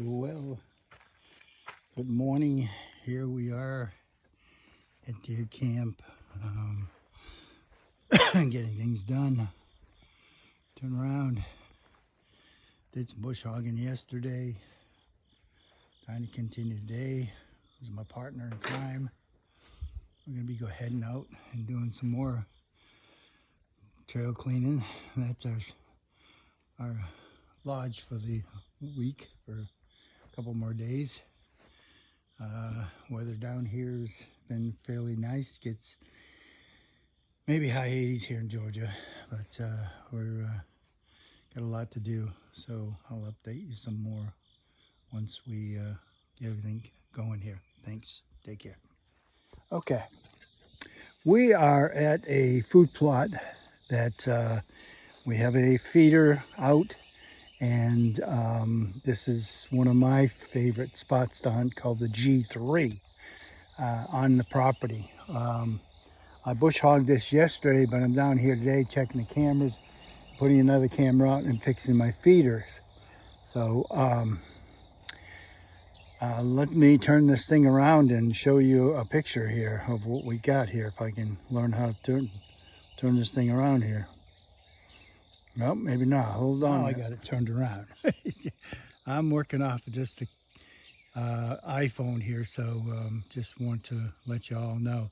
Well, good morning. Here we are at deer camp, getting things done. Turn around. Did some bush hogging yesterday. Trying to continue today. This is my partner in crime. We're gonna be heading out and doing some more trail cleaning. That's our lodge for the week for a couple more days. Weather down here has been fairly nice. Gets maybe high 80s here in Georgia, but we're got a lot to do. So I'll update you some more once we get everything going here. Thanks. Take care. Okay. We are at a food plot that we have a feeder out, and this is one of my favorite spots to hunt, called the G3 on the property. I bush hogged this yesterday, but I'm down here today checking the cameras, putting another camera out and fixing my feeders. So let me turn this thing around and show you a picture here of what we got here, if I can learn how to turn this thing around here. Well, maybe not. Hold on. Now I got it turned around. I'm working off of just the iPhone here, so just want to let you all know.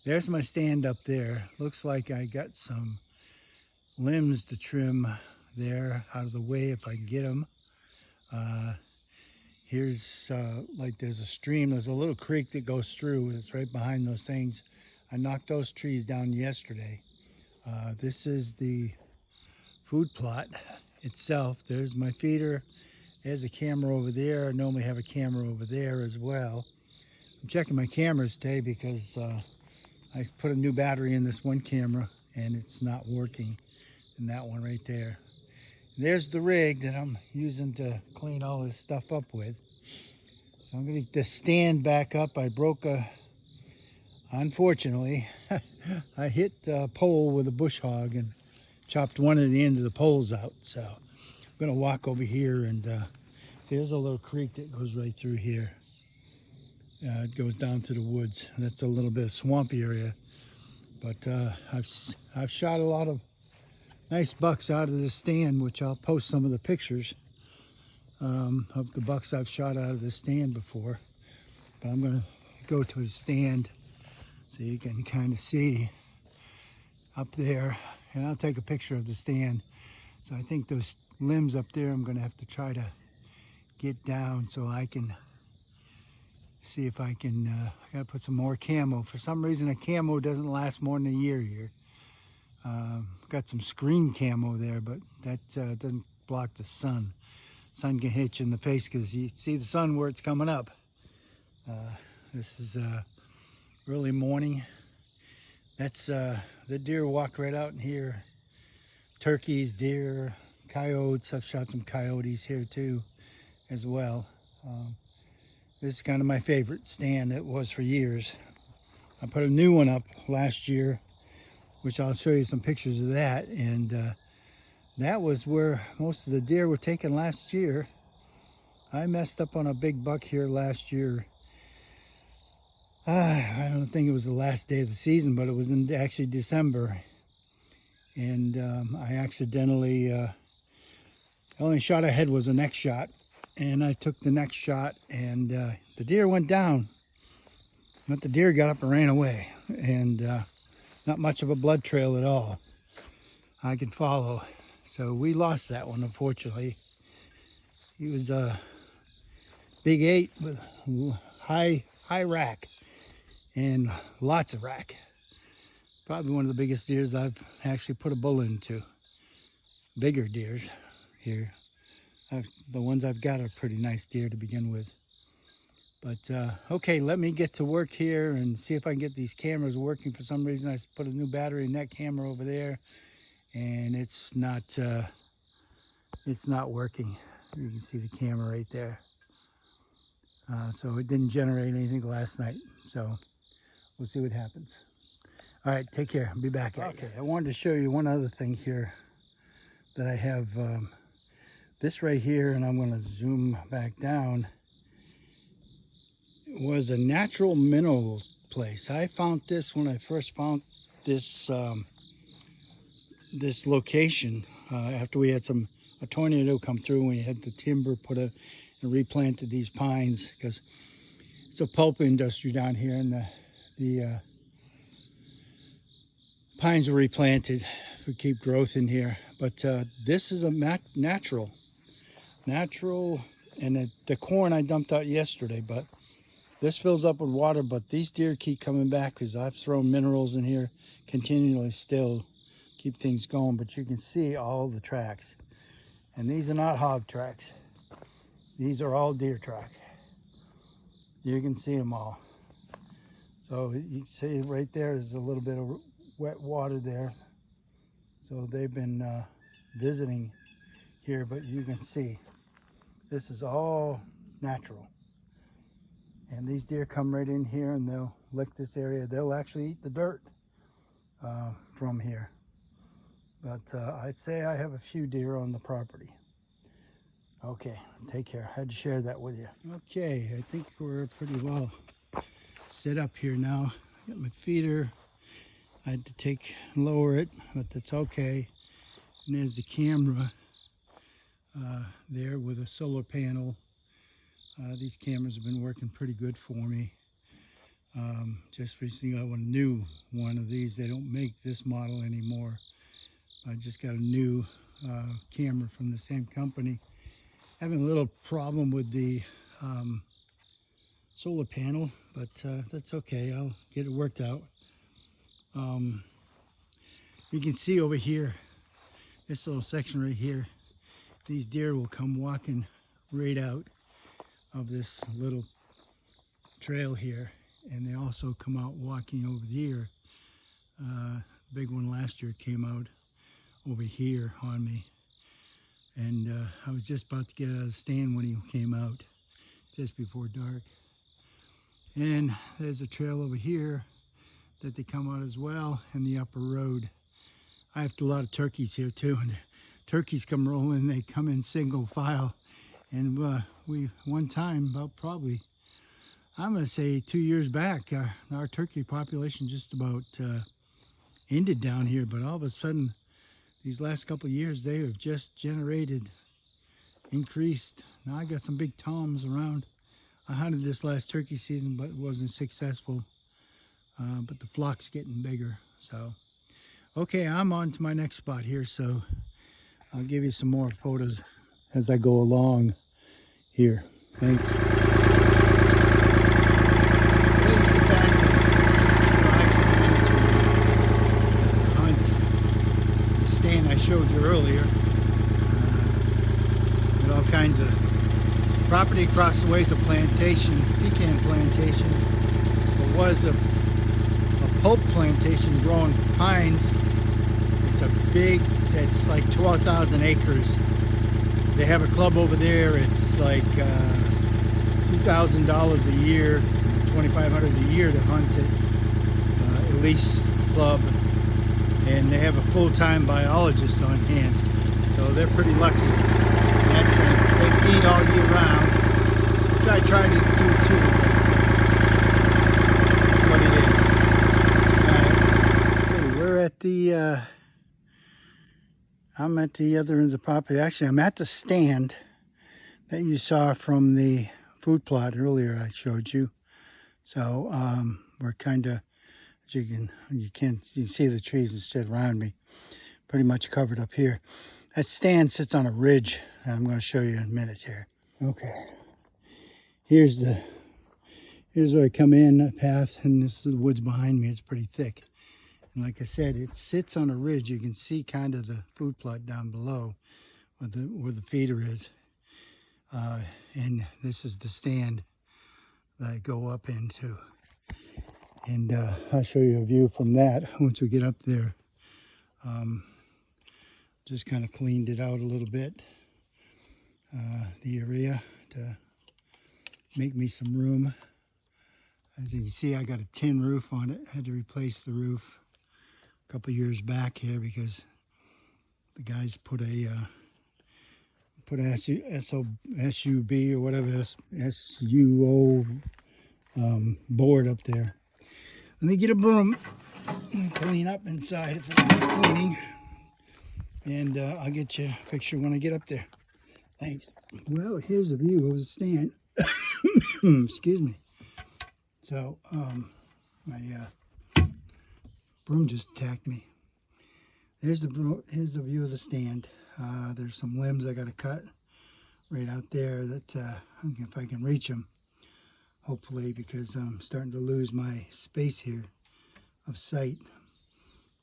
There's my stand up there. Looks like I got some limbs to trim there out of the way if I can get them. Here's like there's a stream. There's a little creek that goes through. It's right behind those things. I knocked those trees down yesterday. This is the food plot itself. There's my feeder. There's a camera over there. I normally have a camera over there as well. I'm checking my cameras today because I put a new battery in this one camera and it's not working. And that one right there. There's the rig that I'm using to clean all this stuff up with. So I'm going to get the stand back up. I broke unfortunately, I hit a pole with a bush hog and chopped one of the end of the poles out. So I'm going to walk over here and see, there's a little creek that goes right through here. It goes down to the woods. That's a little bit of swampy area. But I've shot a lot of nice bucks out of this stand, which I'll post some of the pictures of the bucks I've shot out of this stand before. But I'm going to go to the stand so you can kind of see up there. And I'll take a picture of the stand. So I think those limbs up there, I'm going to have to try to get down so I can see if I can, I got to put some more camo. For some reason, a camo doesn't last more than a year here. Got some screen camo there, but that doesn't block the sun. Sun can hit you in the face because you see the sun where it's coming up. This is early morning. That's the deer walk right out in here. Turkeys, deer, coyotes. I've shot some coyotes here too as well. This is kind of my favorite stand. It was for years. I put a new one up last year, which I'll show you some pictures of that. And that was where most of the deer were taken last year. I messed up on a big buck here last year. I don't think it was the last day of the season, but it was in actually December. And I accidentally, the only shot I had was a neck shot. And I took the next shot and the deer went down. But the deer got up and ran away. And not much of a blood trail at all I could follow. So we lost that one, unfortunately. He was a big 8 with high rack and lots of rack. Probably one of the biggest deers I've actually put a bull into. Bigger deers here. The ones I've got are pretty nice deer to begin with. But okay, let me get to work here and see if I can get these cameras working. For some reason I put a new battery in that camera over there and it's not working. You can see the camera right there. So it didn't generate anything last night. So we'll see what happens. All right, take care. I'll be back at you. I wanted to show you one other thing here that I have This right here, and I'm going to zoom back down, was a natural mineral place. I found this when I first found this this location after we had a tornado come through and we had the timber and replanted these pines, because it's a pulp industry down here, and the pines were replanted to keep growth in here. But this is a natural, and the corn I dumped out yesterday, but this fills up with water. But these deer keep coming back because I've thrown minerals in here continually still, keep things going. But you can see all the tracks, and these are not hog tracks. These are all deer track. You can see them all. So you see right there is a little bit of wet water there. So they've been visiting here, but you can see this is all natural. And these deer come right in here and they'll lick this area. They'll actually eat the dirt from here. But I'd say I have a few deer on the property. Okay, take care. I had to share that with you. Okay, I think we're pretty well set up here now. Got my feeder. I had to lower it, but that's okay. And there's the camera there with a solar panel. These cameras have been working pretty good for me. Just recently got a new one of these. They don't make this model anymore. I just got a new camera from the same company. Having a little problem with the solar panel, but that's okay. I'll get it worked out. You can see over here, this little section right here, these deer will come walking right out of this little trail here, and they also come out walking over here. Big one last year came out over here on me, and I was just about to get out of the stand when he came out just before dark. And there's a trail over here that they come out as well in the upper road. I have a lot of turkeys here too, and turkeys come rolling. They come in single file, and one time, about probably, I'm going to say 2 years back, our turkey population just about ended down here. But all of a sudden, these last couple of years, they have just increased. Now I got some big toms around. I hunted this last turkey season, but wasn't successful. But the flock's getting bigger. So, okay, I'm on to my next spot here. So I'll give you some more photos as I go along here. Thanks. The stand I showed you earlier. With all kinds of property across the way is a plantation, pecan plantation. There was a pulp plantation growing pines. It's like 12,000 acres. They have a club over there. It's like $2,000 a year, $2,500 a year to hunt it, at least club. And they have a full-time biologist on hand. So they're pretty lucky in that sense. They feed all year round, which I try to do too. That's what it is. Okay, we're at the I'm at the other end of the property. Actually, I'm at the stand that you saw from the food plot earlier I showed you. So we're kind of, you can see the trees instead around me, pretty much covered up here. That stand sits on a ridge, and I'm going to show you in a minute here. Okay, here's where I come in, that path, and this is the woods behind me. It's pretty thick. And like I said, it sits on a ridge. You can see kind of the food plot down below where the feeder is. And this is the stand that I go up into. And I'll show you a view from that once we get up there. Just kind of cleaned it out a little bit, the area, to make me some room. As you can see, I got a tin roof on it. I had to replace the roof a couple years back here because the guys put a put a SUB or whatever, SUO board up there. Let me get a broom and clean up inside if it's cleaning. And I'll get you a picture when I get up there. Thanks. Well, here's a view of the stand. Excuse me. So, my broom just attacked me. Here's the view of the stand. There's some limbs I got to cut right out there that if I can reach them, hopefully, because I'm starting to lose my space here of sight.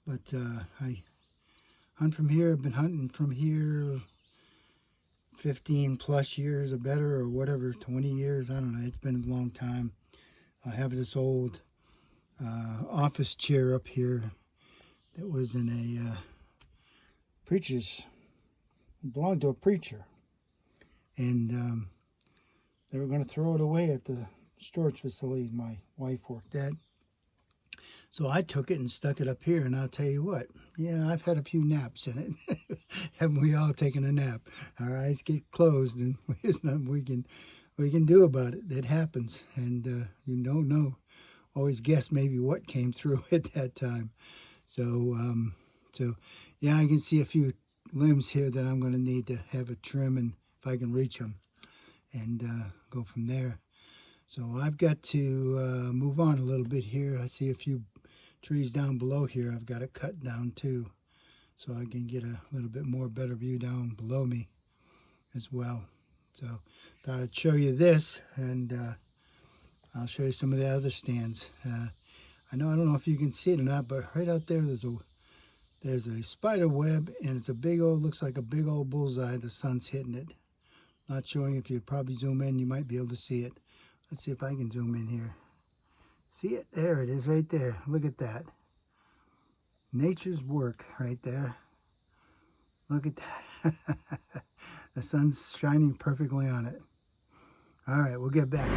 But I hunt from here. I've been hunting from here 15 plus years or better, or whatever, 20 years. I don't know. It's been a long time. I have this old office chair up here that was in a preacher's, belonged to a preacher, and they were going to throw it away at the storage facility my wife worked at. So I took it and stuck it up here, and I'll tell you what, yeah, I've had a few naps in it. Haven't we all taken a nap? Our eyes get closed, and there's nothing we can do about it. It happens, and you don't know. Always guess maybe what came through at that time. So yeah, I can see a few limbs here that I'm going to need to have a trim, and if I can reach them, and go from there. So I've got to move on a little bit here. I see a few trees down below here I've got to cut down too, so I can get a little bit more better view down below me as well. So thought I'd show you this, and I'll show you some of the other stands. I don't know if you can see it or not, but right out there there's a spider web, and it's a big old, looks like a big old bullseye. The sun's hitting it. Not showing. If you probably zoom in, you might be able to see it. Let's see if I can zoom in here. See it? There it is right there. Look at that. Nature's work right there. Look at that. The sun's shining perfectly on it. All right, we'll get back.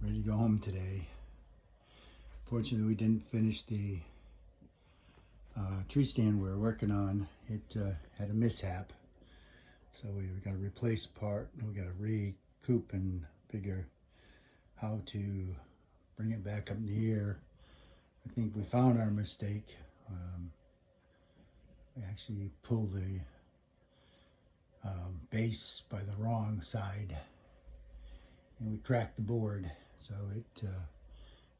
ready to go home today. Fortunately, we didn't finish the tree stand we were working on. It had a mishap, so we got to replace part, and we got to recoup and figure how to bring it back up in the air. I think we found our mistake. We actually pulled the base by the wrong side, and we cracked the board. So it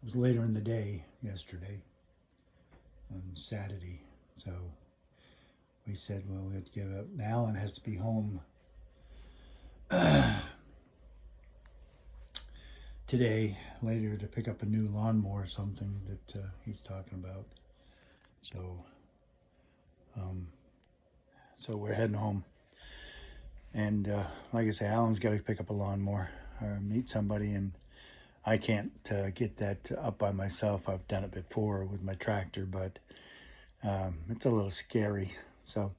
was later in the day yesterday, on Saturday. So we said, well, we have to give up. And Alan has to be home today, later, to pick up a new lawnmower or something that he's talking about. So we're heading home. And like I say, Alan's got to pick up a lawnmower or meet somebody, and I can't get that up by myself. I've done it before with my tractor, but it's a little scary. So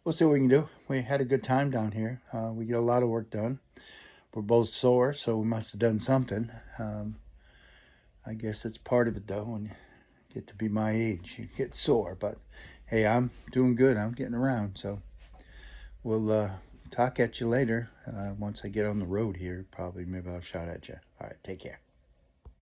we'll see what we can do. We had a good time down here. We get a lot of work done. We're both sore, so we must have done something. I guess it's part of it, though. When you get to be my age, you get sore. But hey, I'm doing good. I'm getting around. So we'll talk at you later. Once I get on the road here, probably maybe I'll shout at you. All right, take care.